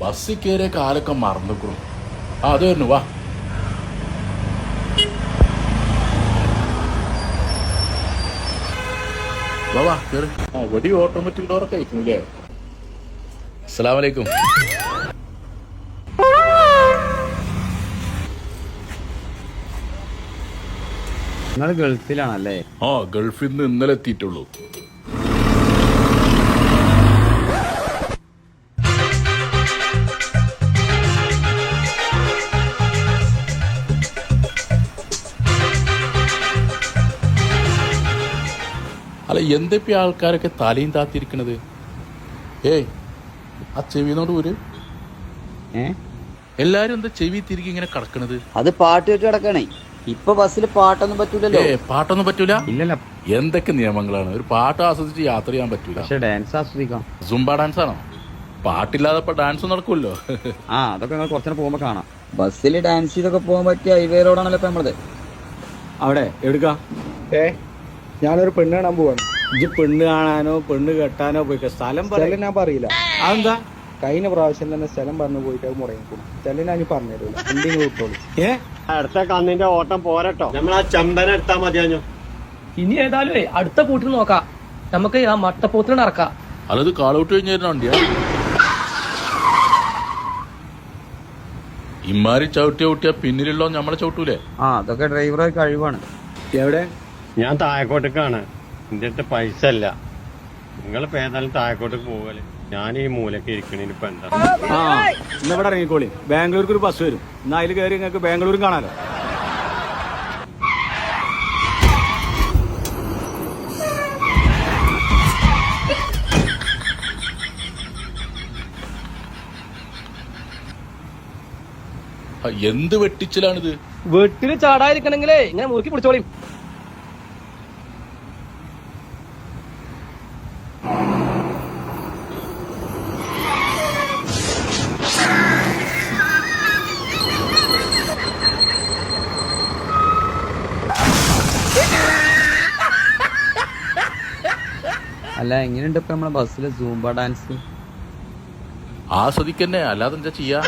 ബസ്സിൽ കയറിയ കാലൊക്കെ മറന്നിക്കണം. അത് വരുന്നു വാ. വാ കയറി. വടി ഓട്ടോമാറ്റിക് ഡോറൊക്കെ അയക്കുന്നില്ലേ? അസ്സലാമു അലൈക്കും. നിങ്ങൾ ഗൾഫിലാണല്ലേ? ആ, ഗൾഫിൽ നിന്ന് ഇന്നലെ എത്തിയിട്ടുള്ളൂ. അല്ല, എന്തൊക്കെ ആൾക്കാരൊക്കെ തലയും താത്തിരിക്കണത്? ഏയ്, ആ ചെവിനോട് ഒരു എല്ലാരും എന്താ ചെവി തിരികെ ഇങ്ങനെ കിടക്കണത്? അത് പാട്ട് കേട്ട് കിടക്കണേ. ഇപ്പൊ ബസ്സിൽ പാട്ടൊന്നും പറ്റൂലല്ലോ. പാട്ടൊന്നും പറ്റൂല? ഇല്ലല്ല. എന്തൊക്കെ നിയമങ്ങളാണ്! ഒരു പാട്ട് ആസ്വദിച്ച് യാത്ര ചെയ്യാൻ പറ്റൂല. പക്ഷെ ഡാൻസ് ആസ്വദിക്കാം. സുംബ ഡാൻസ് ആണോ? പാട്ടില്ലാതെ ഇപ്പൊ ഡാൻസ് നടക്കുമല്ലോ. ആ, അതൊക്കെ നിങ്ങൾ കുറച്ചു പോകുമ്പോ കാണാം. ബസ്സിൽ ഡാൻസ് ചെയ്തൊക്കെ പോകാൻ പറ്റിയ ഹൈവേ റോഡാണല്ലോ ഇപ്പൊ നമ്മളത്. അവിടെ എടുക്കാം. ഞാനൊരു പെണ്ണ് കാണാൻ പോവാണ്. ഇജ്ജ് പെണ്ണ് കാണാനോ പെണ്ണ് കെട്ടാനോ പോയിക്ക. സ്ഥലം ഞാൻ പറയില്ല. അതെന്താ? കഴിഞ്ഞ പ്രാവശ്യം തന്നെ സ്ഥലം പറഞ്ഞു പോയിട്ട് അത് മുടങ്ങിക്കൂടും. സ്ഥലം ഞാൻ പറഞ്ഞു തരൂല. എന്തെങ്കിലും വിട്ടോളൂ. അടുത്ത കന്നിന്റെ ഓട്ടം പോരട്ടോ. നമ്മൾ ആ ചമ്പന എടുത്താൽ മതിയാഞ്ഞു. ഇനി ഏതായാലും അടുത്ത കൂട്ടിൽ നോക്കാം. നമുക്ക് ആ മട്ടപ്പോത്തിന് നടക്കാം. അല്ലത് കാളൗട്ട് കഴിഞ്ഞായിരുന്നു വണ്ടിയാ. ഇമാരി ചവിട്ടിയാ പിന്നിലുള്ളോ നമ്മളെ ചവിട്ടൂലേ? ആ, അതൊക്കെ ഡ്രൈവറെ കഴിവാണ്. എവിടെ? ഞാൻ താഴെക്കോട്ടേക്കാണ്. എന്റെ അടുത്ത് പൈസ ഇല്ല. നിങ്ങൾ ഏതായാലും താഴെക്കോട്ടേക്ക് പോകല്. ഞാൻ ഈ മൂലക്ക് ഇരിക്കണേന് ഇപ്പൊ എന്താ? ആ, ഇന്നിവിടെ ഇറങ്ങിക്കോളി. ബാംഗ്ലൂർക്ക് ഒരു ബസ് വരും. എന്നാ അതിൽ കയറി നിങ്ങൾക്ക് ബാംഗ്ലൂരും കാണാലോ. എന്ത് വെട്ടിച്ചിലാണിത്? വീട്ടില് ചാടാതിരിക്കണെങ്കിലേ ഇങ്ങനെ മുറുക്കി പിടിച്ചോളി. അല്ല, എങ്ങനെയുണ്ട് ഇപ്പൊ നമ്മളെ ബസ്സിലെ സൂംബ ഡാൻസ്? ആസ്വദിക്കന്നെ, അല്ലാതെ എന്താ ചെയ്യാ?